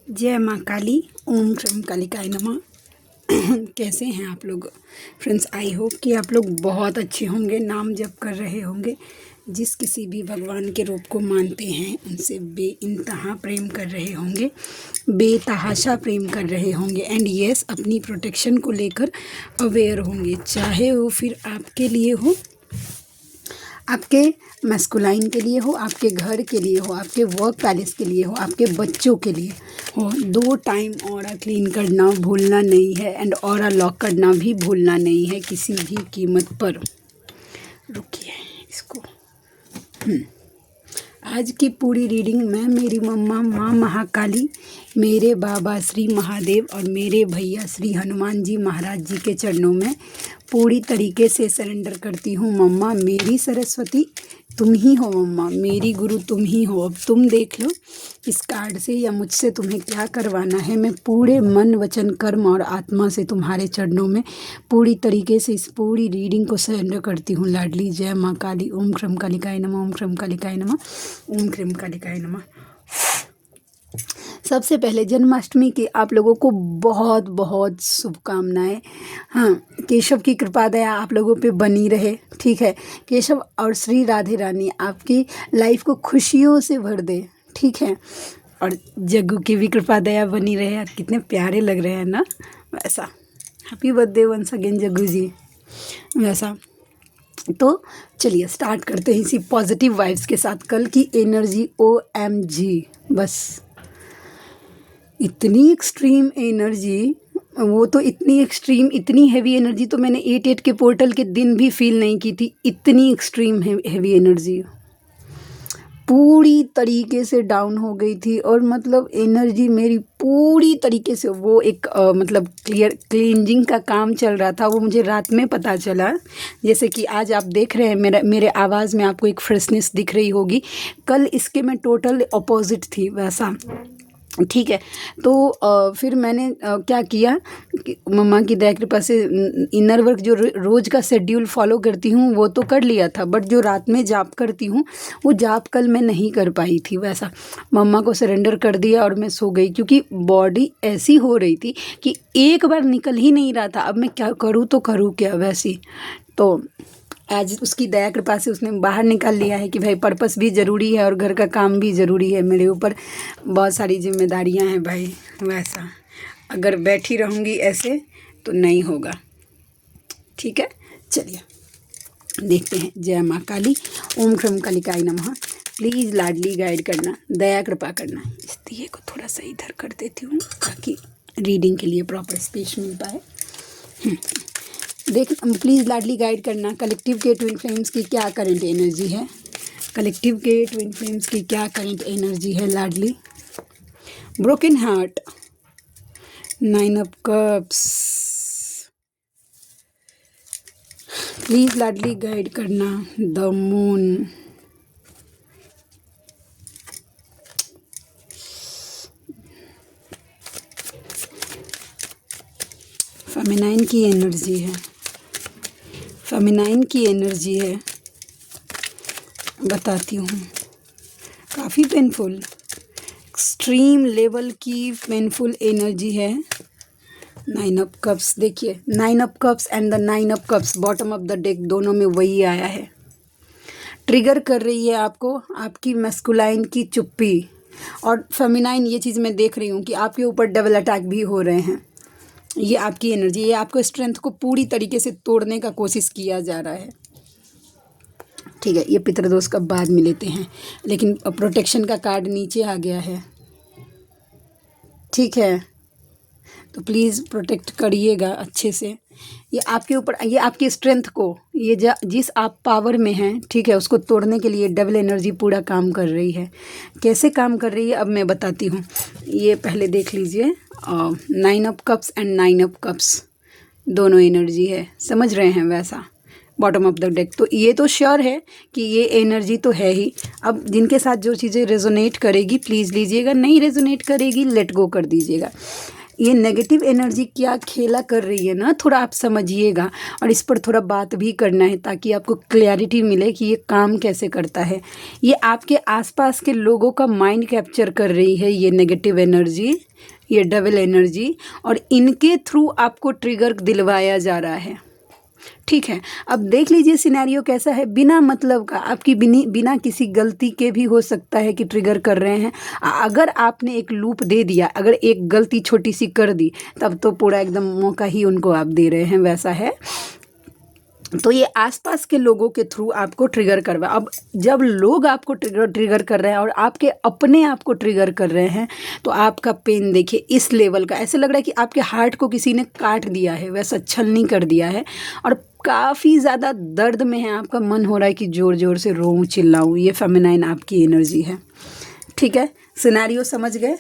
जय माँ काली। ओम क्रम कालिकाय नमः। कैसे हैं आप लोग फ्रेंड्स? आई होप कि आप लोग बहुत अच्छे होंगे, नाम जप कर रहे होंगे। जिस किसी भी भगवान के रूप को मानते हैं उनसे बेइंतहा प्रेम कर रहे होंगे, बेतहाशा प्रेम कर रहे होंगे। एंड यस, अपनी प्रोटेक्शन को लेकर अवेयर होंगे, चाहे वो फिर आपके लिए हो, आपके मैस्कुलाइन के लिए हो, आपके घर के लिए हो, आपके वर्क पैलेस के लिए हो, आपके बच्चों के लिए हो। 2 टाइम ऑरा क्लीन करना भूलना नहीं है एंड ऑरा लॉक करना भी भूलना नहीं है किसी भी कीमत पर। रुकिए इसको। आज की पूरी रीडिंग मैं, मेरी मम्मा माँ महाकाली, मेरे बाबा श्री महादेव और मेरे भैया श्री हनुमान जी महाराज जी के चरणों में पूरी तरीके से सरेंडर करती हूँ। मम्मा मेरी सरस्वती तुम ही हो, मम्मा मेरी गुरु तुम ही हो। अब तुम देख लो इस कार्ड से या मुझसे तुम्हें क्या करवाना है। मैं पूरे मन वचन कर्म और आत्मा से तुम्हारे चरणों में पूरी तरीके से इस पूरी रीडिंग को सरेंडर करती हूँ। लाडली जय माँ काली। ओम क्रम कालिकाय नमः, ओम क्रम कालिकाय नमः, ओम क्रम कालिकाय नमः। सबसे पहले जन्माष्टमी की आप लोगों को बहुत बहुत शुभकामनाएं। हाँ, केशव की कृपा दया आप लोगों पे बनी रहे, ठीक है। केशव और श्री राधे रानी आपकी लाइफ को खुशियों से भर दे, ठीक है। और जग्गू की भी कृपा दया बनी रहे। यार कितने प्यारे लग रहे हैं ना। वैसा happy birthday once again Jaggu ji. वैसा तो चलिए स्टार्ट करते हैं इसी पॉजिटिव वाइब्स के साथ। कल की एनर्जी OMG, बस इतनी एक्सट्रीम एनर्जी, वो तो इतनी एक्सट्रीम, इतनी हैवी एनर्जी तो मैंने 8/8 के पोर्टल के दिन भी फील नहीं की थी। इतनी एक्सट्रीम हैवी एनर्जी पूरी तरीके से डाउन हो गई थी। और मतलब एनर्जी मेरी पूरी तरीके से वो एक मतलब क्लींजिंग का काम चल रहा था। वो मुझे रात में पता चला। जैसे कि आज आप देख रहे हैं मेरे आवाज़ में आपको एक फ्रेशनेस दिख रही होगी। कल इसके मैं टोटल अपोजिट थी वैसा, ठीक है। तो फिर मैंने क्या किया कि मम्मा की दया कृपा से इनर वर्क जो रोज़ का शेड्यूल फॉलो करती हूँ वो तो कर लिया था, बट जो रात में जाप करती हूँ वो जाप कल मैं नहीं कर पाई थी। वैसा मम्मा को सरेंडर कर दिया और मैं सो गई, क्योंकि बॉडी ऐसी हो रही थी कि एक बार निकल ही नहीं रहा था। अब मैं क्या करूँ तो करूँ क्या। वैसी तो आज उसकी दया कृपा से उसने बाहर निकाल लिया है कि भाई पर्पस भी ज़रूरी है और घर का काम भी ज़रूरी है। मेरे ऊपर बहुत सारी जिम्मेदारियां हैं भाई। वैसा अगर बैठी रहूँगी ऐसे तो नहीं होगा, ठीक है। चलिए देखते हैं। जय माँ काली। ओम क्रम कालिकाय नमः। प्लीज़ लाडली गाइड करना, दया कृपा करना। इस दिए को थोड़ा सा इधर कर देती हूँ ताकि रीडिंग के लिए प्रॉपर स्पेस मिल पाए। देख प्लीज़ लाडली गाइड करना। कलेक्टिव के ट्विन फ्लेम्स की क्या करंट एनर्जी है? कलेक्टिव के ट्विन फ्लेम्स की क्या करंट एनर्जी है लाडली? Broken heart, 9 of cups. Please लाडली गाइड करना। द मून, फेमिनाइन की एनर्जी है, फेमिनाइन की एनर्जी है। बताती हूँ, काफ़ी पेनफुल, एक्सट्रीम लेवल की पेनफुल एनर्जी है। 9 ऑफ कप्स, देखिए 9 of cups and the 9 of cups bottom of the deck दोनों में वही आया है। ट्रिगर कर रही है आपको आपकी मैस्कुलाइन की चुप्पी और फेमिनाइन। ये चीज़ मैं देख रही हूँ कि आपके ऊपर डबल अटैक भी हो रहे हैं। ये आपकी एनर्जी, ये आपको स्ट्रेंथ को पूरी तरीके से तोड़ने का कोशिश किया जा रहा है, ठीक है। ये पितृदोष का बाद में लेते हैं, लेकिन प्रोटेक्शन का कार्ड नीचे आ गया है, ठीक है। तो प्लीज़ प्रोटेक्ट करिएगा अच्छे से। ये आपके ऊपर, ये आपकी स्ट्रेंथ को, ये जिस आप पावर में हैं, ठीक है, उसको तोड़ने के लिए डबल एनर्जी पूरा काम कर रही है। कैसे काम कर रही है अब मैं बताती हूँ। ये पहले देख लीजिए। 9 of cups and 9 of cups दोनों एनर्जी है, समझ रहे हैं? वैसा बॉटम ऑफ द डेक। तो ये तो श्योर है कि ये एनर्जी तो है ही। अब जिनके साथ जो चीज़ें रेजोनेट करेगी प्लीज़ लीजिएगा, नहीं रेजोनेट करेगी लेट गो कर दीजिएगा। ये नेगेटिव एनर्जी क्या खेला कर रही है ना, थोड़ा आप समझिएगा और इस पर थोड़ा बात भी करना है ताकि आपको क्लैरिटी मिले कि ये काम कैसे करता है। ये आपके आसपास के लोगों का माइंड कैप्चर कर रही है ये नेगेटिव एनर्जी, ये डबल एनर्जी, और इनके थ्रू आपको ट्रिगर दिलवाया जा रहा है। ठीक है, अब देख लीजिए सिनेरियो कैसा है। बिना मतलब का आपकी बिना किसी गलती के भी हो सकता है कि ट्रिगर कर रहे हैं। अगर आपने एक लूप दे दिया, अगर एक गलती छोटी सी कर दी, तब तो पूरा एकदम मौका ही उनको आप दे रहे हैं, वैसा है। तो ये आसपास के लोगों के थ्रू आपको ट्रिगर करवा। अब जब लोग आपको ट्रिगर कर रहे हैं और आपके अपने आप को ट्रिगर कर रहे हैं, तो आपका पेन देखिए इस लेवल का, ऐसे लग रहा है कि आपके हार्ट को किसी ने काट दिया है, वैसा छलनी कर दिया है और काफ़ी ज़्यादा दर्द में है। आपका मन हो रहा है कि ज़ोर ज़ोर से रोऊं, चिल्लाऊं। ये फेमिनाइन आपकी एनर्जी है। ठीक है, सिनेरियो समझ गए?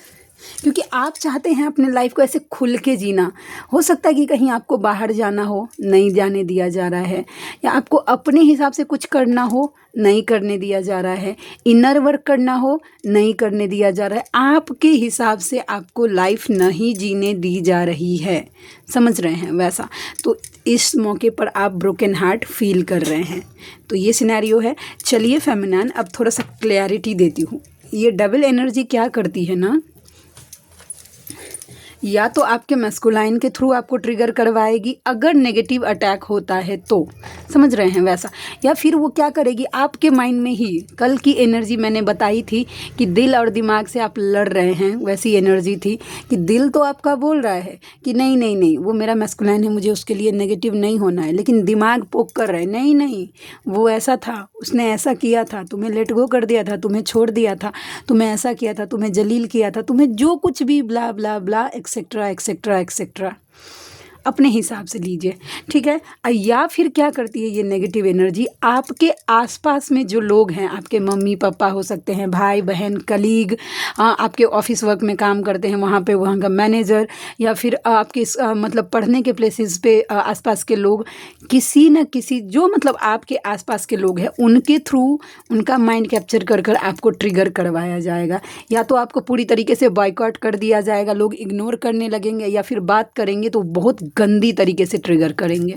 क्योंकि आप चाहते हैं अपने लाइफ को ऐसे खुल के जीना। हो सकता है कि कहीं आपको बाहर जाना हो, नहीं जाने दिया जा रहा है, या आपको अपने हिसाब से कुछ करना हो, नहीं करने दिया जा रहा है, इनर वर्क करना हो, नहीं करने दिया जा रहा है। आपके हिसाब से आपको लाइफ नहीं जीने दी जा रही है, समझ रहे हैं वैसा। तो इस मौके पर आप ब्रोकन हार्ट फील कर रहे हैं। तो ये सिनेरियो है। चलिए फेमिनाइन, अब थोड़ा सा क्लैरिटी देती हूँ। ये डबल एनर्जी क्या करती है ना, या तो आपके मैस्कुलाइन के थ्रू आपको ट्रिगर करवाएगी अगर नेगेटिव अटैक होता है तो, समझ रहे हैं वैसा। या फिर वो क्या करेगी, आपके माइंड में ही कल की एनर्जी मैंने बताई थी कि दिल और दिमाग से आप लड़ रहे हैं, वैसी एनर्जी थी कि दिल तो आपका बोल रहा है कि नहीं नहीं नहीं वो मेरा मैस्कुलाइन है, मुझे उसके लिए नेगेटिव नहीं होना है, लेकिन दिमाग पोक कर रहा है नहीं नहीं वो ऐसा था, उसने ऐसा किया था, तुम्हें लेट गो कर दिया था, तुम्हें छोड़ दिया था, तुम्हें ऐसा किया था, तुम्हें जलील किया था, तुम्हें जो कुछ भी ब्ला ब्ला ब्ला एक्सेट्रा एक्सेट्रा एक्सेट्रा, अपने हिसाब से लीजिए। ठीक है, या फिर क्या करती है ये नेगेटिव एनर्जी, आपके आसपास में जो लोग हैं, आपके मम्मी पापा हो सकते हैं, भाई बहन, कलीग, आपके ऑफिस वर्क में काम करते हैं वहाँ पे वहाँ का मैनेजर, या फिर आपके मतलब पढ़ने के प्लेसेस पे आसपास के लोग, किसी न किसी जो मतलब आपके आसपास के लोग हैं, उनके थ्रू उनका माइंड कैप्चर कर कर आपको ट्रिगर करवाया जाएगा। या तो आपको पूरी तरीके से बॉयकॉट कर दिया जाएगा, लोग इग्नोर करने लगेंगे, या फिर बात करेंगे तो बहुत गंदी तरीके से ट्रिगर करेंगे।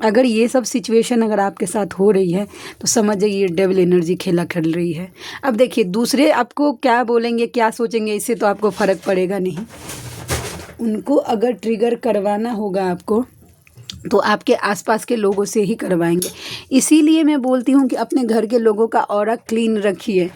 अगर ये सब सिचुएशन अगर आपके साथ हो रही है तो समझ जाइए ये डेविल एनर्जी खेला खेल रही है। अब देखिए दूसरे आपको क्या बोलेंगे, क्या सोचेंगे, इससे तो आपको फ़र्क पड़ेगा नहीं। उनको अगर ट्रिगर करवाना होगा आपको तो आपके आसपास के लोगों से ही करवाएंगे। इसीलिए मैं बोलती हूँ कि अपने घर के लोगों का ऑरा क्लीन रखिए।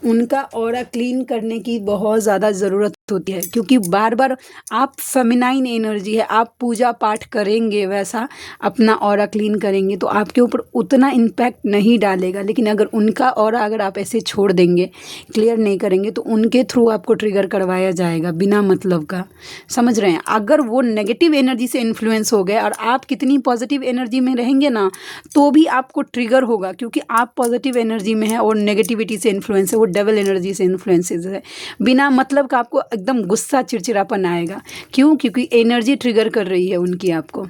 उनका ऑरा क्लीन करने की बहुत ज़्यादा ज़रूरत होती है, क्योंकि बार बार आप फेमिनाइन एनर्जी है, आप पूजा पाठ करेंगे, वैसा अपना ऑरा क्लीन करेंगे तो आपके ऊपर उतना इम्पैक्ट नहीं डालेगा। लेकिन अगर उनका ऑरा अगर आप ऐसे छोड़ देंगे, क्लियर नहीं करेंगे, तो उनके थ्रू आपको ट्रिगर करवाया जाएगा बिना मतलब का, समझ रहे हैं। अगर वो नेगेटिव एनर्जी से इन्फ्लुएंस हो गए और आप कितनी पॉजिटिव एनर्जी में रहेंगे ना, तो भी आपको ट्रिगर होगा, क्योंकि आप पॉजिटिव एनर्जी में हैं और नेगेटिविटी से इन्फ्लुएंस है, वो डबल एनर्जी से इन्फ्लुएंसेस है। बिना मतलब का आपको एकदम गुस्सा चिड़चिड़ापन आएगा। क्यों? क्योंकि एनर्जी ट्रिगर कर रही है उनकी आपको।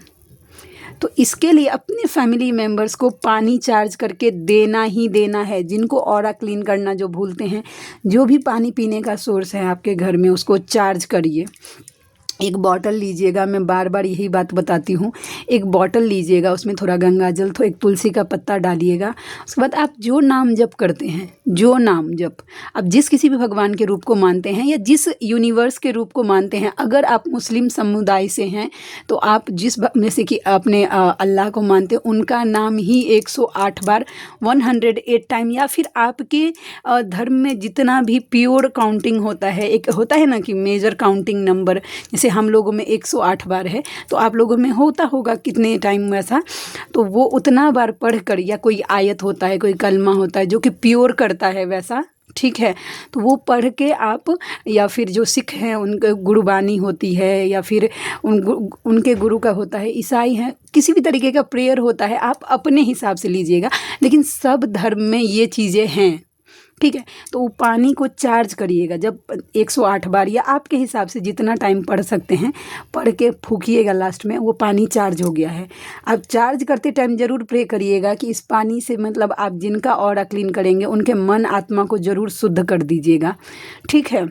तो इसके लिए अपने फैमिली मेम्बर्स को पानी चार्ज करके देना ही देना है। जिनको ऑरा क्लीन करना जो भूलते हैं, जो भी पानी पीने का सोर्स है आपके घर में उसको चार्ज करिए। एक बॉटल लीजिएगा, मैं बार बार यही बात बताती हूँ, एक बॉटल लीजिएगा, उसमें थोड़ा गंगा जल, तो एक तुलसी का पत्ता डालिएगा। उसके बाद आप जो नाम जप करते हैं, जो नाम जप आप जिस किसी भी भगवान के रूप को मानते हैं या जिस यूनिवर्स के रूप को मानते हैं, अगर आप मुस्लिम समुदाय से हैं तो आप जिस में से कि अपने अल्लाह को मानते हैं, उनका नाम ही 108 बार 108 टाइम, या फिर आपके धर्म में जितना भी प्योर काउंटिंग होता है, एक होता है ना कि मेजर काउंटिंग नंबर, जैसे हम लोगों में 108 बार है, तो आप लोगों में होता होगा कितने टाइम वैसा, तो वो उतना बार पढ़कर, या कोई आयत होता है, कोई कलमा होता है जो कि प्योर करता है वैसा, ठीक है, तो वो पढ़ के आप, या फिर जो सिख हैं उनके गुरुबानी होती है, या फिर उनके गुरु का होता है, ईसाई हैं, किसी भी तरीके का प्रेयर होता है, आप अपने हिसाब से लीजिएगा, लेकिन सब धर्म में ये चीज़ें हैं, ठीक है। तो वो पानी को चार्ज करिएगा जब 108 बार, या आपके हिसाब से जितना टाइम पढ़ सकते हैं पढ़ के फूकिएगा, लास्ट में वो पानी चार्ज हो गया है। आप चार्ज करते टाइम ज़रूर प्रे करिएगा कि इस पानी से मतलब आप जिनका ऑरा क्लीन करेंगे उनके मन आत्मा को ज़रूर शुद्ध कर दीजिएगा, ठीक है।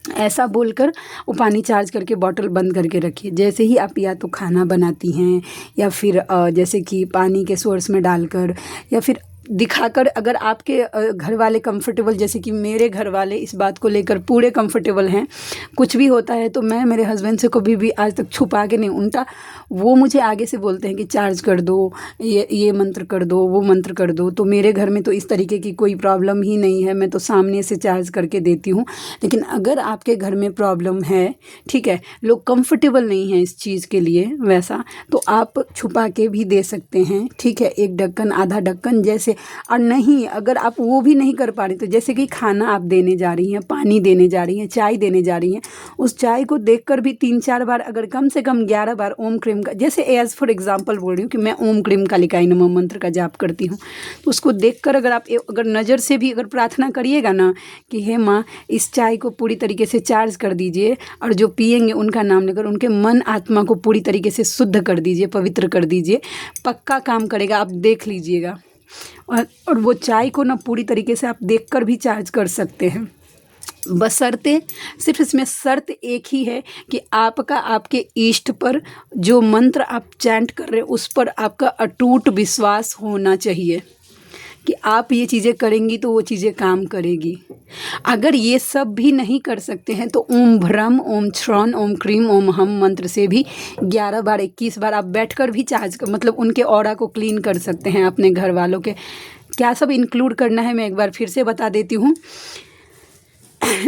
ऐसा बोलकर वो पानी चार्ज करके बॉटल बंद करके रखिए। जैसे ही आप या तो खाना बनाती हैं या फिर जैसे कि पानी के सोर्स में डालकर या फिर दिखाकर, अगर आपके घर वाले कंफर्टेबल, जैसे कि मेरे घर वाले इस बात को लेकर पूरे कंफर्टेबल हैं, कुछ भी होता है तो मैं मेरे हस्बैंड से कभी भी आज तक छुपा के नहीं, उल्टा वो मुझे आगे से बोलते हैं कि चार्ज कर दो, ये मंत्र कर दो, वो मंत्र कर दो। तो मेरे घर में तो इस तरीके की कोई प्रॉब्लम ही नहीं है, मैं तो सामने से चार्ज करके देती हूँ। लेकिन अगर आपके घर में प्रॉब्लम है, ठीक है, लोग कंफर्टेबल नहीं हैं इस चीज़ के लिए वैसा, तो आप छुपा के भी दे सकते हैं, ठीक है, एक ढक्कन आधा ढक्कन जैसे। और नहीं, अगर आप वो भी नहीं कर पा रही तो जैसे कि खाना आप देने जा रही हैं, पानी देने जा रही हैं, चाय देने जा रही हैं, उस चाय को देखकर भी 3-4 बार, अगर कम से कम 11 बार ओम क्रीम का, जैसे एज फॉर एग्जांपल बोल रही हूँ कि मैं ओम क्रीम कालिकाय नमः मंत्र का जाप करती हूँ, तो उसको देखकर अगर आप अगर नज़र से भी अगर प्रार्थना करिएगा ना कि हे माँ इस चाय को पूरी तरीके से चार्ज कर दीजिए, और जो पिएंगे उनका नाम लेकर उनके मन आत्मा को पूरी तरीके से शुद्ध कर दीजिए, पवित्र कर दीजिए, पक्का काम करेगा, आप देख लीजिएगा। और वो चाय को ना पूरी तरीके से आप देखकर भी चार्ज कर सकते हैं, बशर्ते, सिर्फ इसमें शर्त एक ही है कि आपका आपके इष्ट पर जो मंत्र आप चैंट कर रहे हैं उस पर आपका अटूट विश्वास होना चाहिए कि आप ये चीज़ें करेंगी तो वो चीज़ें काम करेगी। अगर ये सब भी नहीं कर सकते हैं तो ओम भ्रम, ओम श्रवण, ओम क्रीम, ओम हम मंत्र से भी 11 बार 21 बार आप बैठकर भी चार्ज कर, मतलब उनके ऑरा को क्लीन कर सकते हैं अपने घर वालों के। क्या सब इंक्लूड करना है मैं एक बार फिर से बता देती हूँ।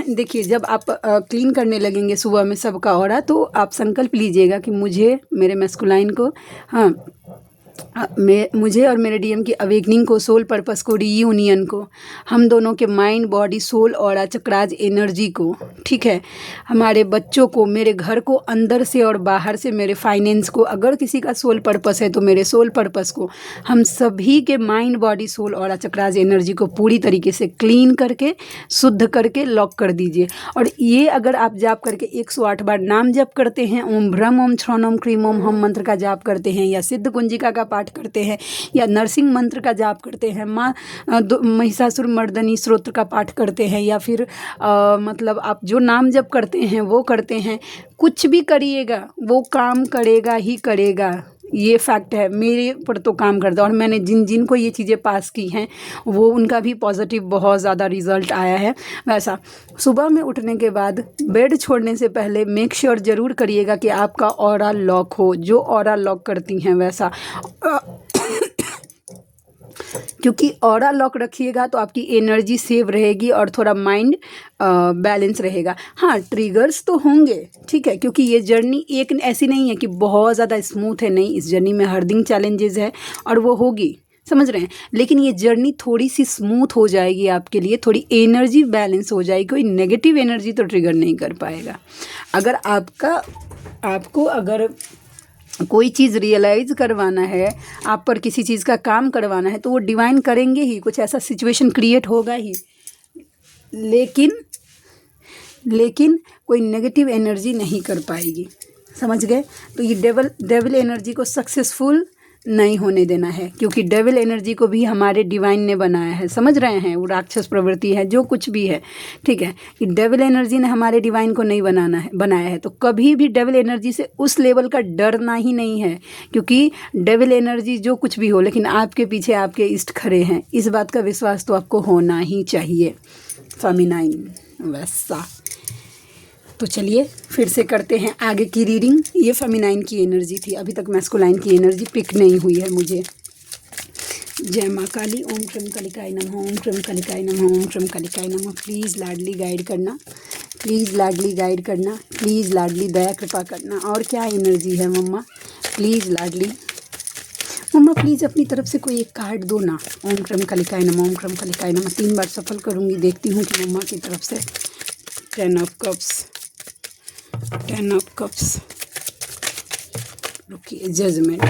देखिए, जब आप क्लीन करने लगेंगे सुबह में सबका ऑरा, तो आप संकल्प लीजिएगा कि मुझे, मेरे मैस्कुलाइन को, हाँ, मुझे और मेरे डीएम की अवेकनिंग को, सोल पर्पस को, रीयूनियन को, हम दोनों के माइंड, बॉडी, सोल और चक्राज एनर्जी को, ठीक है, हमारे बच्चों को, मेरे घर को अंदर से और बाहर से, मेरे फाइनेंस को, अगर किसी का सोल पर्पस है तो मेरे सोल पर्पस को, हम सभी के माइंड, बॉडी, सोल और चक्राज एनर्जी को पूरी तरीके से क्लीन करके, शुद्ध करके लॉक कर दीजिए। और ये अगर आप जाप करके 108 बार नाम जप करते हैं, ओम भ्रम, ओम श्रवण, ओम क्रीम, ओम हम मंत्र का जाप करते हैं, या सिद्ध कुंजिका का पाठ करते हैं, या नरसिंह मंत्र का जाप करते हैं, माँ महिषासुर मर्दनी स्तोत्र का पाठ करते हैं, या फिर मतलब आप जो नाम जप करते हैं वो करते हैं, कुछ भी करिएगा वो काम करेगा ही करेगा। ये फैक्ट है, मेरे पर तो काम करता है। और मैंने जिन को ये चीज़ें पास की हैं वो उनका भी पॉजिटिव बहुत ज़्यादा रिजल्ट आया है। वैसा सुबह में उठने के बाद बेड छोड़ने से पहले मेक श्योर ज़रूर करिएगा कि आपका ऑरा लॉक हो, जो ऑरा लॉक करती हैं वैसा क्योंकि ऑरा लॉक रखिएगा तो आपकी एनर्जी सेव रहेगी और थोड़ा माइंड बैलेंस रहेगा। हाँ, ट्रिगर्स तो होंगे, ठीक है, क्योंकि ये जर्नी एक ऐसी नहीं है कि बहुत ज़्यादा स्मूथ है, नहीं, इस जर्नी में हर दिन चैलेंजेस है और वो होगी, समझ रहे हैं। लेकिन ये जर्नी थोड़ी सी स्मूथ हो जाएगी आपके लिए, थोड़ी एनर्जी बैलेंस हो जाएगी, कोई नेगेटिव एनर्जी तो ट्रिगर नहीं कर पाएगा। अगर आपको अगर कोई चीज़ रियलाइज़ करवाना है, आप पर किसी चीज़ का काम करवाना है, तो वो डिवाइन करेंगे ही, कुछ ऐसा सिचुएशन क्रिएट होगा ही, लेकिन कोई नेगेटिव एनर्जी नहीं कर पाएगी, समझ गए। तो ये डेविल एनर्जी को सक्सेसफुल नहीं होने देना है, क्योंकि डेविल एनर्जी को भी हमारे डिवाइन ने बनाया है, समझ रहे हैं। वो राक्षस प्रवृत्ति है, जो कुछ भी है, ठीक है, कि डेविल एनर्जी ने हमारे डिवाइन को नहीं बनाया है। तो कभी भी डेविल एनर्जी से उस लेवल का डरना ही नहीं है, क्योंकि डेविल एनर्जी जो कुछ भी हो, लेकिन आपके पीछे आपके इष्ट खड़े हैं, इस बात का विश्वास तो आपको होना ही चाहिए। फेमिनाइन वैसा। तो चलिए फिर से करते हैं आगे की रीडिंग। ये फेमिनाइन की एनर्जी थी, अभी तक मैस्कुलाइन की एनर्जी पिक नहीं हुई है मुझे। जय माँ काली। ओम क्रीम कालिकाय नमः, ओम क्रीम कालिकाय नमः, ओम क्रीम कालिकाय नमः। प्लीज़ लाडली गाइड करना, प्लीज़ लाडली गाइड करना, प्लीज़ लाडली दया कृपा करना। और क्या एनर्जी है मम्मा, प्लीज़ लाडली मम्मा, प्लीज़ अपनी तरफ से कोई एक कार्ड दो ना। ओम क्रीम कालिकाय नमः, ओम क्रीम कालिकाय नमः। 3 बार सफल करूँगी, देखती हूँ कि मम्मा की तरफ से 10 ऑफ कप्स, 10 ऑफ कप्स, रुकिए, जजमेंट।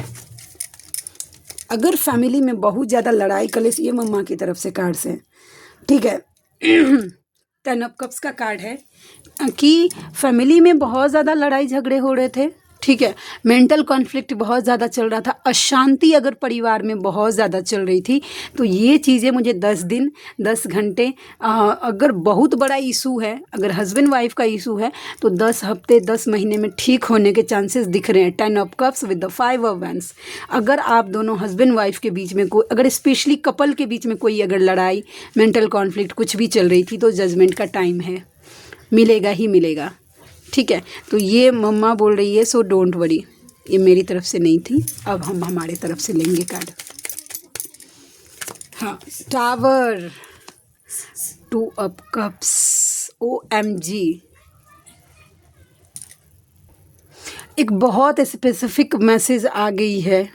अगर फैमिली में बहुत ज़्यादा लड़ाई कलेश, ये मम्मा की तरफ से कार्ड से, ठीक है 10 ऑफ कप्स का कार्ड है कि फैमिली में बहुत ज़्यादा लड़ाई झगड़े हो रहे थे, ठीक है। मेंटल कॉन्फ्लिक्ट बहुत ज़्यादा चल रहा था, अशांति अगर परिवार में बहुत ज़्यादा चल रही थी, तो ये चीज़ें मुझे 10 दिन 10 घंटे अगर बहुत बड़ा इशू है, अगर हस्बैंड वाइफ का इशू है, तो 10 हफ्ते 10 महीने में ठीक होने के चांसेस दिख रहे हैं। 10 of cups with the 5 of wands. अगर आप दोनों हस्बैंड वाइफ के बीच में कोई, अगर स्पेशली कपल के बीच में कोई अगर लड़ाई, मेंटल कॉन्फ्लिक्ट कुछ भी चल रही थी, तो जजमेंट का टाइम है, मिलेगा ही मिलेगा। ठीक है, तो ये मम्मा बोल रही है, सो डोंट वरी। ये मेरी तरफ से नहीं थी, अब हम हमारे तरफ से लेंगे कार्ड। हाँ, टावर, 2 ऑफ कप्स, OMG। एक बहुत स्पेसिफिक मैसेज आ गई है,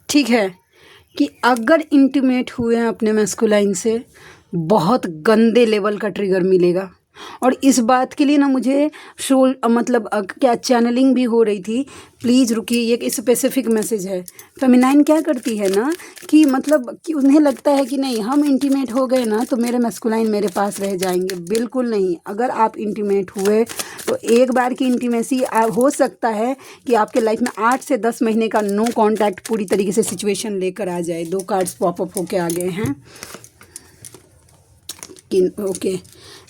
ठीक है, कि अगर इंटीमेट हुए हैं अपने मैस्कुलाइन से, बहुत गंदे लेवल का ट्रिगर मिलेगा। और इस बात के लिए ना मुझे मतलब क्या चैनलिंग भी हो रही थी। प्लीज़ रुकिए, ये एक स्पेसिफिक मैसेज है। फेमिनाइन क्या करती है ना कि मतलब कि उन्हें लगता है कि नहीं, हम इंटीमेट हो गए ना तो मेरे मैस्कुलाइन मेरे पास रह जाएंगे। बिल्कुल नहीं। अगर आप इंटीमेट हुए तो एक बार की इंटीमेसी हो सकता है कि आपके लाइफ में 8 से 10 महीने का नो कॉन्टैक्ट पूरी तरीके से सिचुएशन लेकर आ जाए। 2 कार्ड्स पॉपअप होके आ गए हैं। ओके,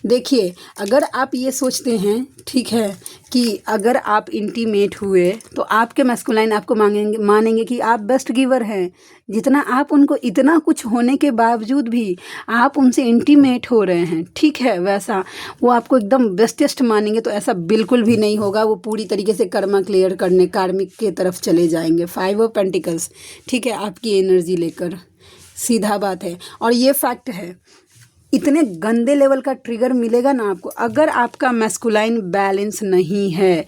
देखिए, अगर आप ये सोचते हैं, ठीक है, कि अगर आप इंटीमेट हुए तो आपके मैस्कुलाइन आपको मानेंगे कि आप बेस्ट गिवर हैं। जितना आप उनको, इतना कुछ होने के बावजूद भी आप उनसे इंटीमेट हो रहे हैं, ठीक है, वैसा वो आपको एकदम बेस्टेस्ट मानेंगे। तो ऐसा बिल्कुल भी नहीं होगा। वो पूरी तरीके से कर्मा क्लियर करने कार्मिक के तरफ चले जाएंगे। 5 ऑफ पेंटिकल्स, ठीक है, आपकी एनर्जी लेकर, सीधा बात है। और ये फैक्ट है, इतने गंदे लेवल का ट्रिगर मिलेगा ना आपको, अगर आपका मैस्कुलाइन बैलेंस नहीं है,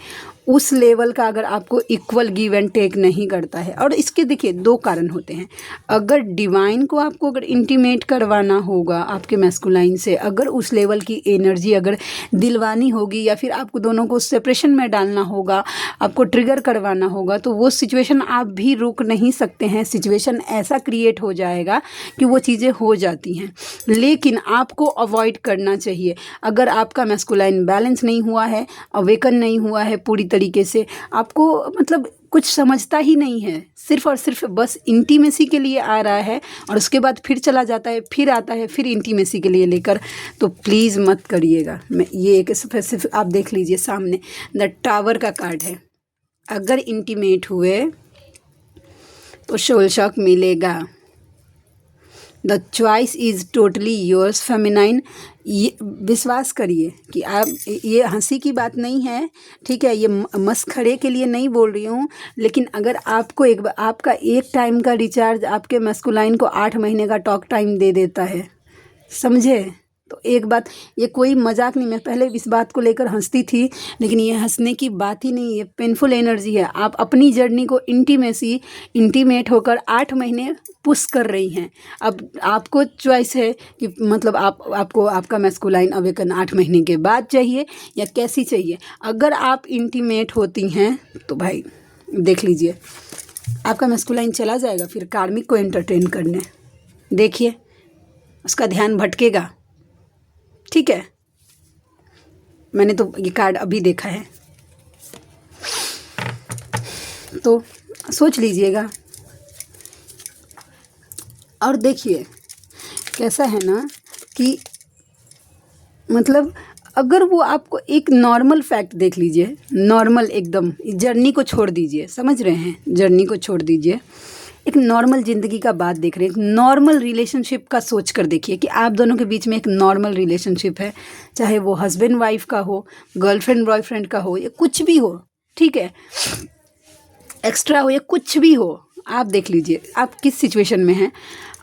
उस लेवल का अगर आपको इक्वल गिव एंड टेक नहीं करता है। और इसके देखिए 2 कारण होते हैं। अगर डिवाइन को आपको अगर इंटीमेट करवाना होगा आपके मैस्कुलाइन से, अगर उस लेवल की एनर्जी अगर दिलवानी होगी, या फिर आपको दोनों को सेपरेशन में डालना होगा, आपको ट्रिगर करवाना होगा, तो वो सिचुएशन आप भी रोक नहीं सकते हैं। सिचुएशन ऐसा क्रिएट हो जाएगा कि वो चीज़ें हो जाती हैं, लेकिन आपको अवॉइड करना चाहिए। अगर आपका मैस्कुलाइन बैलेंस नहीं हुआ है, अवेकन नहीं हुआ है पूरी तरीके से, आपको मतलब कुछ समझता ही नहीं है, सिर्फ और सिर्फ बस इंटीमेसी के लिए आ रहा है, और उसके बाद फिर चला जाता है, फिर आता है, फिर इंटीमेसी के लिए लेकर, तो प्लीज़ मत करिएगा। मैं ये एक स्पेसिफिक, आप देख लीजिए सामने द टावर का कार्ड है। अगर इंटीमेट हुए तो सोल शॉक मिलेगा। The choice is totally yours feminine. ये विश्वास करिए कि आप, ये हंसी की बात नहीं है, ठीक है, ये मस्खरे के लिए नहीं बोल रही हूँ, लेकिन अगर आपको आपका एक टाइम का रिचार्ज आपके मैस्कुलाइन को 8 महीने का टॉक टाइम दे देता है, समझे, तो एक बात, ये कोई मजाक नहीं। मैं पहले इस बात को लेकर हंसती थी, लेकिन ये हंसने की बात ही नहीं, ये पेनफुल एनर्जी है। आप अपनी जर्नी को इंटीमेट होकर 8 महीने पुश कर रही हैं। अब आपको चॉइस है कि मतलब आपको आपका मैस्कुलाइन अवेकन 8 महीने के बाद चाहिए या कैसी चाहिए। अगर आप इंटीमेट होती हैं तो भाई देख लीजिए, आपका मैस्कुलाइन चला जाएगा फिर कार्मिक को एंटरटेन करने। देखिए, उसका ध्यान भटकेगा, ठीक है। मैंने तो ये कार्ड अभी देखा है, तो सोच लीजिएगा। और देखिए कैसा है ना कि मतलब अगर वो आपको एक नॉर्मल फैक्ट देख लीजिए, नॉर्मल एकदम, जर्नी को छोड़ दीजिए, समझ रहे हैं, जर्नी को छोड़ दीजिए, एक नॉर्मल ज़िंदगी का बात देख रहे हैं, एक नॉर्मल रिलेशनशिप का सोच कर देखिए कि आप दोनों के बीच में एक नॉर्मल रिलेशनशिप है, चाहे वो हस्बैंड वाइफ का हो, गर्लफ्रेंड बॉयफ्रेंड का हो, या कुछ भी हो, ठीक है, एक्स्ट्रा हो या कुछ भी हो, आप देख लीजिए आप किस सिचुएशन में हैं।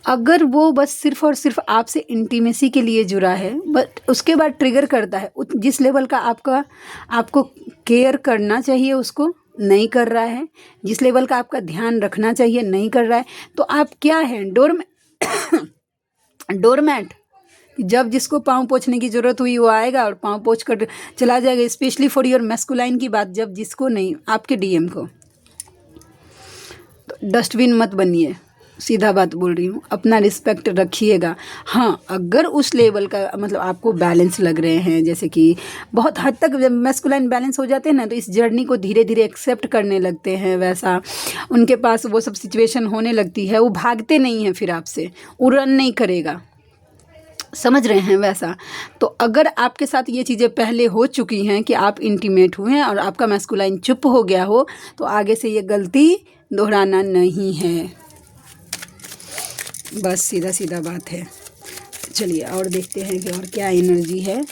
अगर वो बस सिर्फ और सिर्फ आपसे इंटीमेसी के लिए जुड़ा है, बट उसके बाद ट्रिगर करता है, जिस लेवल का आपको केयर करना चाहिए उसको नहीं कर रहा है, जिस लेवल का आपका ध्यान रखना चाहिए नहीं कर रहा है, तो आप क्या हैं, डोरमैट। जब जिसको पाँव पोंछने की ज़रूरत हुई वो आएगा और पाँव पोंछ कर चला जाएगा। स्पेशली फॉर योर मैस्कुलाइन की बात, जब जिसको नहीं, आपके DM को, तो डस्टबिन मत बनिए, सीधा बात बोल रही हूँ, अपना रिस्पेक्ट रखिएगा। हाँ, अगर उस लेवल का मतलब आपको बैलेंस लग रहे हैं, जैसे कि बहुत हद तक जब मैस्कुलाइन बैलेंस हो जाते हैं ना, तो इस जर्नी को धीरे धीरे एक्सेप्ट करने लगते हैं। वैसा उनके पास वो सब सिचुएशन होने लगती है, वो भागते नहीं हैं फिर आपसे, वो रन नहीं करेगा, समझ रहे हैं वैसा। तो अगर आपके साथ ये चीज़ें पहले हो चुकी हैं कि आप इंटीमेट हुए हैं और आपका मैस्कुलाइन चुप हो गया हो, तो आगे से ये गलती दोहराना नहीं है, बस सीधा सीधा बात है। चलिए और देखते हैं कि और क्या एनर्जी है।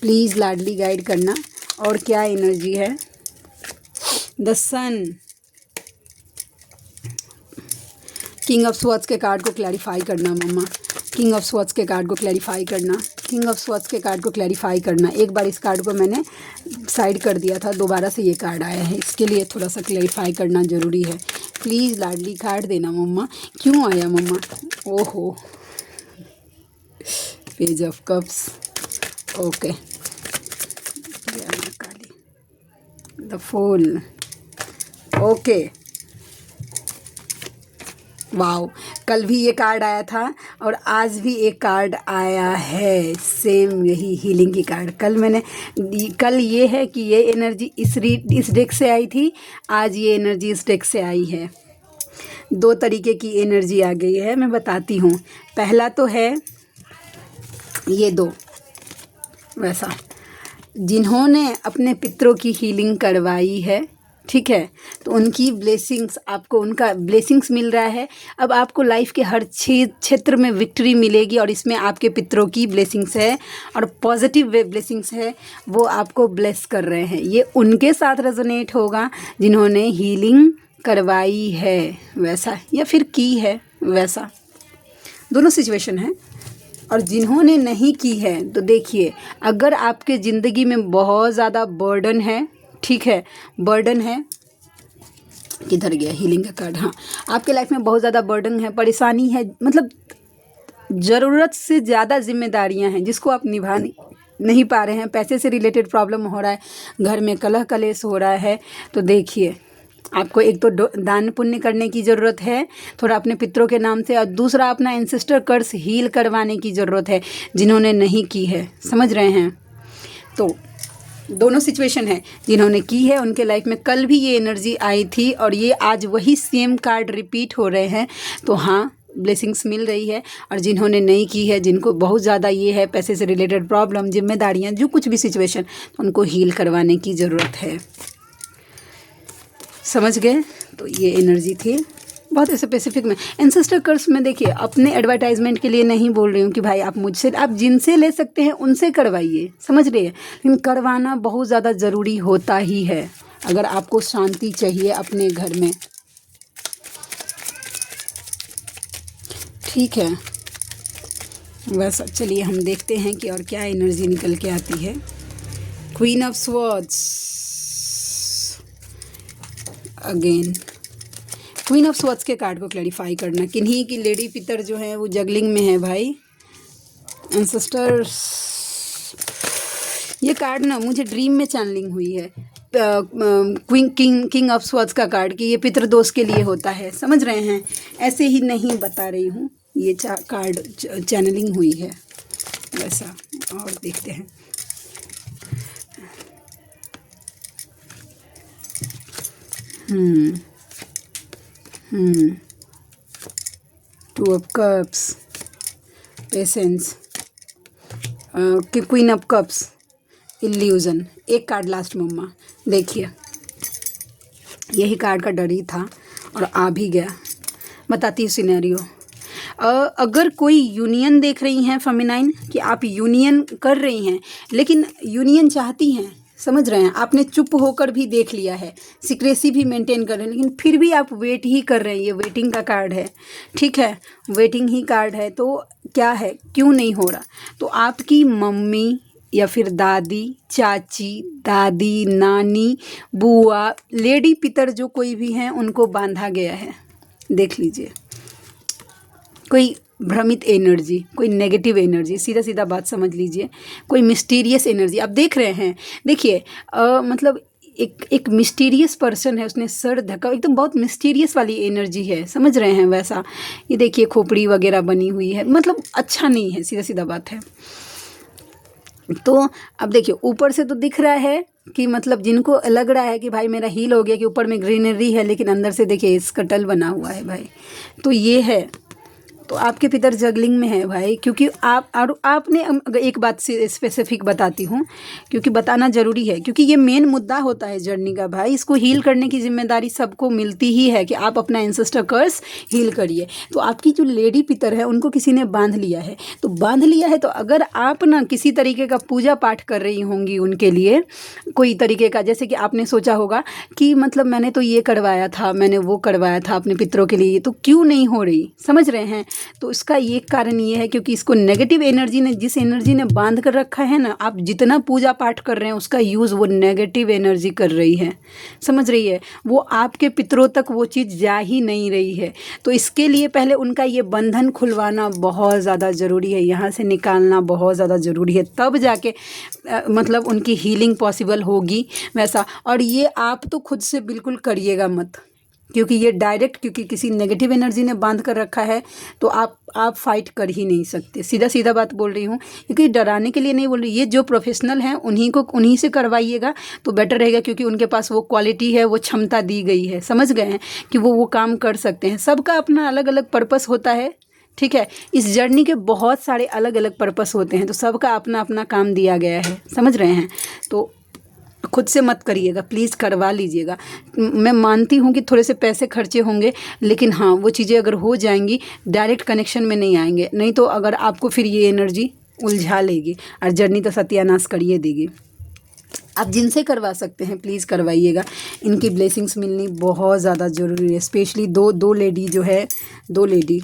प्लीज़ लाडली गाइड करना, और क्या एनर्जी है। The sun, king of swords के कार्ड को क्लैरिफाई करना मम्मा, किंग ऑफ स्वॉर्ड्स के कार्ड को क्लैरिफाई करना, किंग ऑफ स्वॉर्ड्स के कार्ड को क्लैरिफाई करना। एक बार इस कार्ड को मैंने साइड कर दिया था, दोबारा से ये कार्ड आया है, इसके लिए थोड़ा सा क्लैरिफाई करना ज़रूरी है। प्लीज़ लाडली कार्ड देना मम्मा। क्यों आया मम्मा? ओहो, page of cups, okay, the fool, okay, wow. कल भी ये कार्ड आया था और आज भी एक कार्ड आया है, सेम यही हीलिंग की कार्ड। कल ये है कि ये एनर्जी इस डेक से आई थी, आज ये एनर्जी इस डेक से आई है। दो तरीके की एनर्जी आ गई है, मैं बताती हूँ। पहला तो है ये दो, वैसा जिन्होंने अपने पितरों की हीलिंग करवाई है, ठीक है, तो उनकी ब्लेसिंग्स, आपको उनका ब्लेसिंग्स मिल रहा है। अब आपको लाइफ के हर क्षेत्र में विक्ट्री मिलेगी, और इसमें आपके पितरों की ब्लेसिंग्स है और पॉजिटिव वे ब्लेसिंग्स है, वो आपको ब्लेस कर रहे हैं। ये उनके साथ रेजोनेट होगा जिन्होंने हीलिंग करवाई है वैसा, या फिर की है वैसा, दोनों सिचुएशन है। और जिन्होंने नहीं की है, तो देखिए, अगर आपके ज़िंदगी में बहुत ज़्यादा बर्डन है, ठीक है, बर्डन है, किधर गया हीलिंग का कार्ड? हाँ, आपके लाइफ में बहुत ज़्यादा बर्डन है, परेशानी है, मतलब ज़रूरत से ज़्यादा जिम्मेदारियां हैं जिसको आप निभा नहीं पा रहे हैं, पैसे से रिलेटेड प्रॉब्लम हो रहा है, घर में कलह कलेश हो रहा है, तो देखिए, आपको एक तो दान पुण्य करने की ज़रूरत है थोड़ा अपने पितरों के नाम से, और दूसरा अपना एंसेस्टर कर्स हील करवाने की ज़रूरत है जिन्होंने नहीं की है, समझ रहे हैं। तो दोनों सिचुएशन है, जिन्होंने की है उनके लाइफ में कल भी ये एनर्जी आई थी, और ये आज वही सेम कार्ड रिपीट हो रहे हैं, तो हाँ, ब्लेसिंग्स मिल रही है। और जिन्होंने नहीं की है, जिनको बहुत ज़्यादा ये है पैसे से रिलेटेड प्रॉब्लम, जिम्मेदारियाँ, जो कुछ भी सिचुएशन, उनको हील करवाने की ज़रूरत है, समझ गए। तो ये एनर्जी थी बहुत स्पेसिफिक में। एंसेस्टर कर्स में देखिए, अपने एडवर्टाइजमेंट के लिए नहीं बोल रही हूँ कि भाई आप मुझसे, आप जिनसे ले सकते हैं उनसे करवाइए, समझ रहे हैं, लेकिन करवाना बहुत ज़्यादा ज़रूरी होता ही है अगर आपको शांति चाहिए अपने घर में, ठीक है। वैसा चलिए हम देखते हैं कि और क्या एनर्जी निकल के आती है। Queen of swords, again queen of swords के कार्ड को क्लैरिफाई करना। किन्हीं की लेडी पितर जो है वो जगलिंग में है भाई, एंसेस्टर्स। ये कार्ड ना मुझे ड्रीम में चैनलिंग हुई है, किंग ऑफ स्वॉर्ड्स का कार्ड, कि ये पितृ दोष के लिए होता है, समझ रहे हैं, ऐसे ही नहीं बता रही हूँ, ये कार्ड चैनलिंग हुई है वैसा। और देखते हैं, two of cups, patience, queen of cups, illusion. एक कार्ड लास्ट मम्मा, देखिए यही कार्ड का डर ही था और आ भी गया। बताती हूँ सिनेरियो। अगर कोई यूनियन देख रही हैं फेमिनाइन, कि आप यूनियन कर रही हैं लेकिन यूनियन चाहती हैं, समझ रहे हैं, आपने चुप होकर भी देख लिया है, सीक्रेसी भी मेंटेन कर रहे हैं, लेकिन फिर भी आप वेट ही कर रहे हैं, ये वेटिंग का कार्ड है, ठीक है, वेटिंग ही कार्ड है। तो क्या है, क्यों नहीं हो रहा? तो आपकी मम्मी या फिर दादी, चाची, दादी, नानी, बुआ, लेडी पितर जो कोई भी हैं, उनको बांधा गया है। देख लीजिए, कोई भ्रमित एनर्जी, कोई नेगेटिव एनर्जी, सीधा सीधा बात समझ लीजिए, कोई मिस्टीरियस एनर्जी आप देख रहे हैं। देखिए मतलब एक एक मिस्टीरियस पर्सन है, उसने सर ढका, एकदम बहुत मिस्टीरियस वाली एनर्जी है, समझ रहे हैं वैसा। ये देखिए खोपड़ी वगैरह बनी हुई है, मतलब अच्छा नहीं है, सीधा सीधा बात है। तो अब देखिए ऊपर से तो दिख रहा है कि मतलब जिनको लग रहा है कि भाई मेरा हील हो गया, कि ऊपर में ग्रीनरी है, लेकिन अंदर से देखिए स्कटल बना हुआ है भाई। तो ये है, तो आपके पितर जगलिंग में है भाई, क्योंकि आप और आपने अगर एक बात से स्पेसिफिक बताती हूँ, क्योंकि बताना ज़रूरी है, क्योंकि ये मेन मुद्दा होता है जर्नी का भाई। इसको हील करने की जिम्मेदारी सबको मिलती ही है कि आप अपना एंसेस्टर कर्स हील करिए। तो आपकी जो लेडी पितर है उनको किसी ने बांध लिया है, तो बांध लिया है, तो अगर आप ना किसी तरीके का पूजा पाठ कर रही होंगी उनके लिए, कोई तरीके का, जैसे कि आपने सोचा होगा कि मतलब मैंने तो ये करवाया था, मैंने वो करवाया था अपने पितरों के लिए, तो क्यों नहीं हो रही, समझ रहे हैं। तो इसका ये कारण ये है क्योंकि इसको नेगेटिव एनर्जी ने, जिस एनर्जी ने बांध कर रखा है ना, आप जितना पूजा पाठ कर रहे हैं उसका यूज़ वो नेगेटिव एनर्जी कर रही है, समझ रही है। वो आपके पितरों तक वो चीज़ जा ही नहीं रही है। तो इसके लिए पहले उनका ये बंधन खुलवाना बहुत ज़्यादा ज़रूरी है, यहाँ से निकालना बहुत ज़्यादा ज़रूरी है, तब जाके मतलब उनकी हीलिंग पॉसिबल होगी वैसा। और ये आप तो खुद से बिल्कुल करिएगा मत, क्योंकि ये डायरेक्ट, क्योंकि किसी नेगेटिव एनर्जी ने बांध कर रखा है, तो आप फाइट कर ही नहीं सकते। सीधा सीधा बात बोल रही हूँ, क्योंकि डराने के लिए नहीं बोल रही। ये जो प्रोफेशनल हैं उन्हीं से करवाइएगा तो बेटर रहेगा, क्योंकि उनके पास वो क्वालिटी है, वो क्षमता दी गई है, समझ गए हैं कि वो काम कर सकते हैं। सबका अपना अलग अलग पर्पस होता है, ठीक है। इस जर्नी के बहुत सारे अलग अलग पर्पस होते हैं, तो सबका अपना अपना काम दिया गया है, समझ रहे हैं। तो खुद से मत करिएगा प्लीज़, करवा लीजिएगा। मैं मानती हूँ कि थोड़े से पैसे खर्चे होंगे, लेकिन हाँ वो चीज़ें अगर हो जाएंगी डायरेक्ट कनेक्शन में नहीं आएंगे, नहीं तो अगर आपको फिर ये एनर्जी उलझा लेगी और जर्नी तो सत्यानाश करिए देगी। आप जिनसे करवा सकते हैं प्लीज़ करवाइएगा, इनकी ब्लेसिंग्स मिलनी बहुत ज़्यादा ज़रूरी है। स्पेशली दो लेडी जो है, दो लेडी,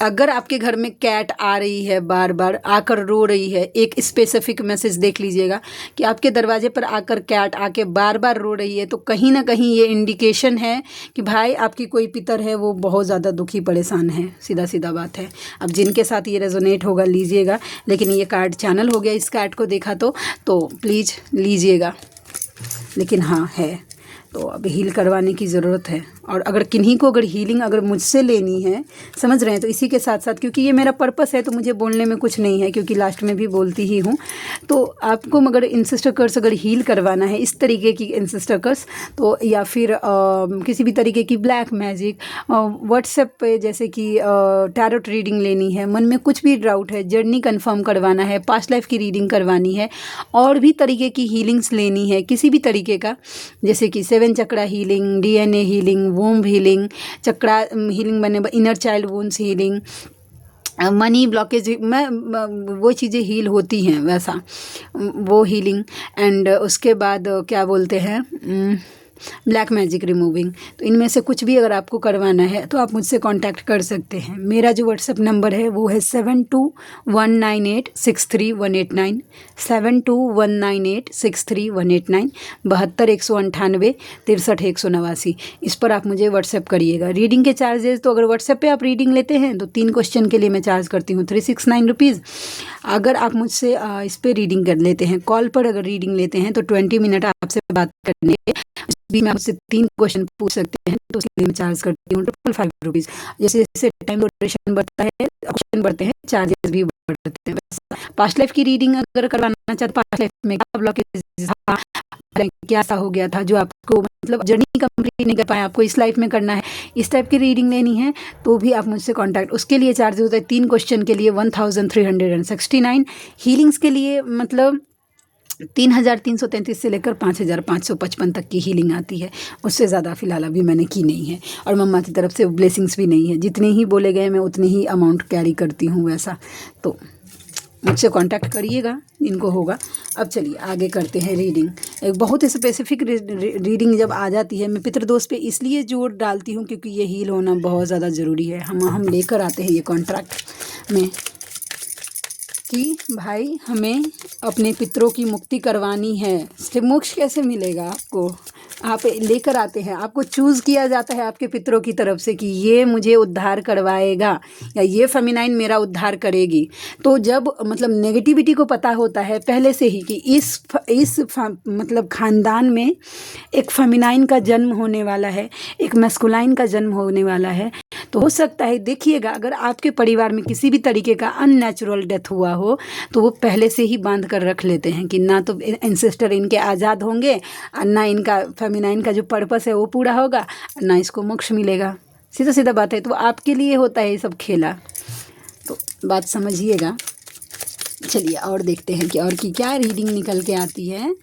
अगर आपके घर में कैट आ रही है, बार बार आकर रो रही है, एक स्पेसिफिक मैसेज देख लीजिएगा कि आपके दरवाजे पर आकर कैट आके बार बार रो रही है, तो कहीं ना कहीं ये इंडिकेशन है कि भाई आपकी कोई पितर है वो बहुत ज़्यादा दुखी परेशान है, सीधा सीधा बात है। अब जिनके साथ ये रेजोनेट होगा लीजिएगा, लेकिन ये कार्ड चैनल हो गया, इस कार्ड को देखा तो प्लीज़ लीजिएगा। लेकिन हाँ है, तो अब हील करवाने की ज़रूरत है। और अगर किन्हीं को अगर हीलिंग अगर मुझसे लेनी है, समझ रहे हैं, तो इसी के साथ साथ, क्योंकि ये मेरा पर्पस है तो मुझे बोलने में कुछ नहीं है, क्योंकि लास्ट में भी बोलती ही हूँ। तो आपको मगर इंसिस्टर कर्स अगर हील करवाना है, इस तरीके की इंसिस्टर कर्स, तो या फिर किसी भी तरीके की ब्लैक मैजिक, व्हाट्सएप पे जैसे कि टैरोट रीडिंग लेनी है, मन में कुछ भी डाउट है, जर्नी कन्फर्म करवाना है, पास्ट लाइफ की रीडिंग करवानी है, और भी तरीके की हीलिंग्स लेनी है किसी भी तरीके का, जैसे कि 7 चक्रा हीलिंग, DNA हीलिंग, वोम हीलिंग, चक्रा हीलिंग बने, inner child wounds healing, money blockage में वो चीज़ें हील होती हैं वैसा, वो हीलिंग। एंड उसके बाद क्या बोलते हैं, ब्लैक मैजिक रिमूविंग। तो इनमें से कुछ भी अगर आपको करवाना है तो आप मुझसे कांटेक्ट कर सकते हैं। मेरा जो व्हाट्सएप नंबर है वो है 7219863189, 7219863189, 72 198 63 189। इस पर आप मुझे व्हाट्सएप करिएगा। रीडिंग के चार्जेस, तो अगर व्हाट्सएप पे आप रीडिंग लेते हैं तो 3 क्वेश्चन के लिए मैं चार्ज करती हूँ 369 रुपीज़। अगर आप मुझसे इस पर रीडिंग कर लेते हैं, कॉल पर अगर रीडिंग लेते हैं तो 20 मिनट आपसे बात करने भी मैं आपसे 3 क्वेश्चन पूछ सकते हैं, तो उसके लिए मैं चार्ज करती हूँ 555 रुपीज़। जैसे जैसे टाइम ड्यूरेशन बढ़ता है, क्वेश्चन बढ़ते हैं, चार्जेस भी बढ़ते हैं। पास्ट लाइफ की रीडिंग अगर करवाना चाहते, पास्ट लाइफ में क्या ब्लॉकेज, क्या सा हो गया था जो आपको मतलब जर्नी कंप्लीट नहीं कर पाए, आपको इस लाइफ में करना है, इस टाइप की रीडिंग लेनी है, तो भी आप मुझसे कांटेक्ट। उसके लिए चार्ज होता है 3 क्वेश्चन के लिए 1369। हीलिंग्स के लिए मतलब 3333 से लेकर 5555 तक की हीलिंग आती है, उससे ज़्यादा फ़िलहाल अभी मैंने की नहीं है। और मम्मा की तरफ से ब्लेसिंग्स भी नहीं है, जितने ही बोले गए मैं उतनी ही अमाउंट कैरी करती हूँ वैसा। तो मुझसे कांटेक्ट करिएगा इनको होगा। अब चलिए आगे करते हैं रीडिंग। एक बहुत ही स्पेसिफिक रीडिंग जब आ जाती है, मैं पितृदोष पे इसलिए जोर डालती हूँ क्योंकि ये हील होना बहुत ज़्यादा ज़रूरी है। हम लेकर आते हैं ये कॉन्ट्रैक्ट में कि भाई हमें अपने पितरों की मुक्ति करवानी है। इससे मोक्ष कैसे मिलेगा आपको? आप लेकर आते हैं, आपको चूज़ किया जाता है आपके पितरों की तरफ से कि ये मुझे उद्धार करवाएगा या ये फेमिनाइन मेरा उद्धार करेगी। तो जब मतलब नेगेटिविटी को पता होता है पहले से ही कि इस मतलब ख़ानदान में एक फेमिनाइन का जन्म होने वाला है, एक मैस्कुलाइन का जन्म होने वाला है, तो हो सकता है देखिएगा अगर आपके परिवार में किसी भी तरीके का अननेचुरल डेथ हुआ हो तो वो पहले से ही बांध कर रख लेते हैं कि ना तो एंसेस्टर इनके आज़ाद होंगे और ना इनका फेमिनाइन का जो पर्पस है वो पूरा होगा, ना इसको मोक्ष मिलेगा। सीधा सीधा बात है। तो आपके लिए होता है ये सब खेला, तो बात समझिएगा। चलिए और देखते हैं कि और की क्या रीडिंग निकल के आती है।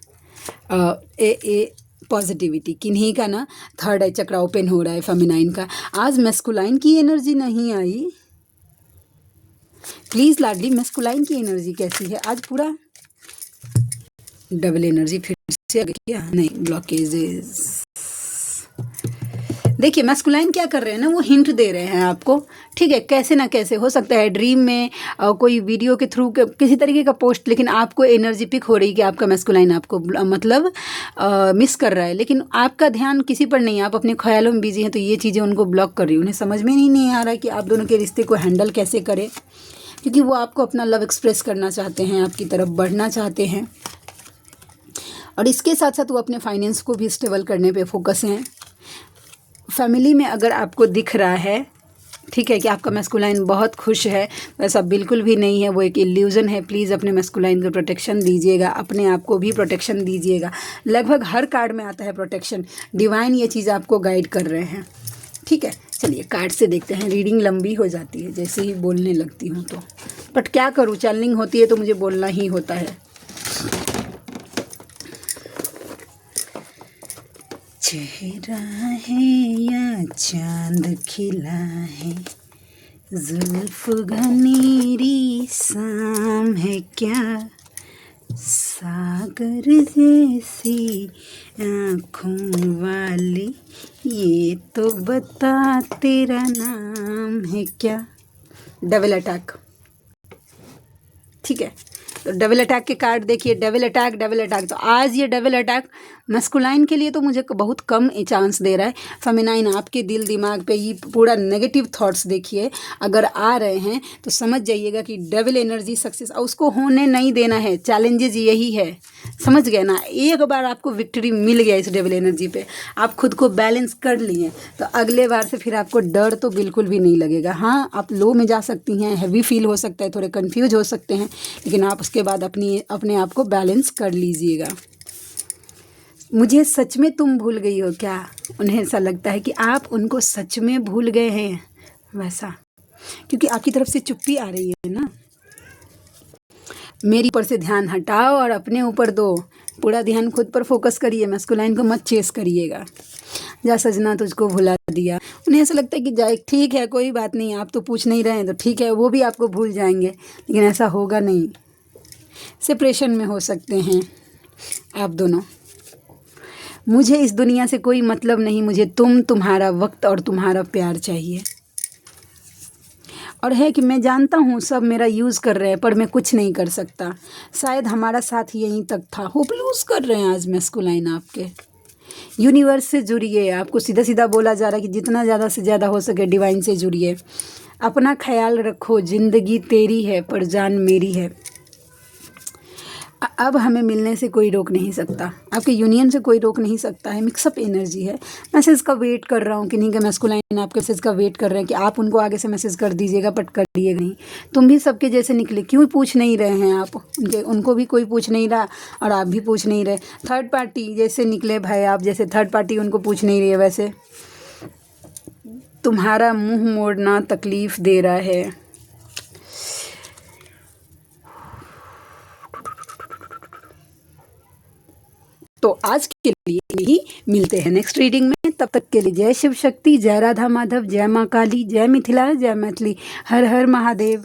पॉजिटिविटी किन्हीं का ना थर्ड आई चक्र ओपन हो रहा है फेमिनाइन का। आज मैस्कुलाइन की एनर्जी नहीं आई। प्लीज़ लाडली मैस्कुलाइन की एनर्जी कैसी है आज? पूरा डबल एनर्जी फिर से क्या नहीं, ब्लॉकेजेस। देखिए मैस्कुलाइन क्या कर रहे हैं ना, वो हिंट दे रहे हैं आपको, ठीक है, कैसे ना कैसे हो सकता है ड्रीम में कोई वीडियो के थ्रू किसी तरीके का पोस्ट, लेकिन आपको एनर्जी पिक हो रही है कि आपका मैस्कुलाइन आपको मतलब मिस कर रहा है, लेकिन आपका ध्यान किसी पर नहीं है, आप अपने ख्यालों में बिजी हैं, तो ये चीज़ें उनको ब्लॉक कर रही है। उन्हें समझ में ही नहीं आ रहा है कि आप दोनों के रिश्ते को हैंडल कैसे करें, क्योंकि वो आपको अपना लव एक्सप्रेस करना चाहते हैं, आपकी तरफ बढ़ना चाहते हैं, और इसके साथ साथ वो अपने फाइनेंस को भी स्टेबल करने पे फोकस हैं। फैमिली में अगर आपको दिख रहा है, ठीक है, कि आपका मैस्कुलाइन बहुत खुश है, वैसा बिल्कुल भी नहीं है, वो एक इल्यूज़न है। प्लीज़ अपने मैस्कुलाइन को प्रोटेक्शन दीजिएगा, अपने आप को भी प्रोटेक्शन दीजिएगा। लगभग हर कार्ड में आता है प्रोटेक्शन, डिवाइन ये चीज़ आपको गाइड कर रहे हैं, ठीक है। चलिए कार्ड से देखते हैं। रीडिंग लंबी हो जाती है जैसे ही बोलने लगती हूँ तो, बट क्या करूँ, चैनलिंग होती है तो मुझे बोलना ही होता है। चेहरा है या चांद खिला है, जुल्फ घनेरी शाम है क्या, सागर जैसी आँखों वाली ये तो बता तेरा नाम है क्या। डबल अटैक, ठीक है, तो डबल अटैक के कार्ड देखिए, डबल अटैक डबल अटैक। तो आज ये डबल अटैक मैस्कुलाइन के लिए तो मुझे बहुत कम चांस दे रहा है। फेमिनाइन आपके दिल दिमाग पे ये पूरा नेगेटिव थॉट्स देखिए अगर आ रहे हैं तो समझ जाइएगा कि डबल एनर्जी सक्सेस, और उसको होने नहीं देना है। चैलेंजेस यही है, समझ गए ना। एक बार आपको विक्ट्री मिल गया इस डबल एनर्जी पे, आप खुद को बैलेंस कर लिए, तो अगले बार से फिर आपको डर तो बिल्कुल भी नहीं लगेगा। हाँ, आप लो में जा सकती हैं, हैवी फील हो सकता है, थोड़े कंफ्यूज हो सकते हैं, लेकिन आप उसके बाद अपने आप को बैलेंस कर लीजिएगा। मुझे सच में तुम भूल गई हो क्या? उन्हें ऐसा लगता है कि आप उनको सच में भूल गए हैं, वैसा, क्योंकि आपकी तरफ से चुप्पी आ रही है ना। मेरी ऊपर से ध्यान हटाओ और अपने ऊपर दो, पूरा ध्यान खुद पर फोकस करिए। मैस्कुलाइन को मत चेस करिएगा। जा सजना तुझको भुला दिया, उन्हें ऐसा लगता है कि जाए, ठीक है कोई बात नहीं, आप तो पूछ नहीं रहे हैं तो ठीक है, वो भी आपको भूल जाएंगे, लेकिन ऐसा होगा नहीं। सेपरेशन में हो सकते हैं आप दोनों। मुझे इस दुनिया से कोई मतलब नहीं, मुझे तुम्हारा वक्त और तुम्हारा प्यार चाहिए। और है कि मैं जानता हूँ सब मेरा यूज़ कर रहे हैं, पर मैं कुछ नहीं कर सकता। शायद हमारा साथ यहीं तक था। होप लूज़ कर रहे हैं आज मैस्कुलाइन आपके। यूनिवर्स से जुड़िए, आपको सीधा सीधा बोला जा रहा है कि जितना ज़्यादा से ज़्यादा हो सके डिवाइन से जुड़िए। अपना ख्याल रखो, ज़िंदगी तेरी है पर जान मेरी है। अब हमें मिलने से कोई रोक नहीं सकता, आपके यूनियन से कोई रोक नहीं सकता है। मिक्सअप एनर्जी है। मैसेज का वेट कर रहा हूँ कि नहीं, कि मैस्कुलाइन आपके मैसेज का वेट कर रहे हैं कि आप उनको आगे से मैसेज कर दीजिएगा, बट करिएगा नहीं। तुम भी सबके जैसे निकले, क्यों पूछ नहीं रहे हैं आप? उनको भी कोई पूछ नहीं रहा और आप भी पूछ नहीं रहे। थर्ड पार्टी जैसे निकले भाई, आप जैसे थर्ड पार्टी उनको पूछ नहीं रही है। वैसे तुम्हारा मुँह मोड़ना तकलीफ़ दे रहा है। तो आज के लिए यही, मिलते हैं नेक्स्ट रीडिंग में। तब तक के लिए जय शिव शक्ति, जय राधा माधव, जय माँ काली, जय मिथिला, जय मैथिली, हर हर महादेव।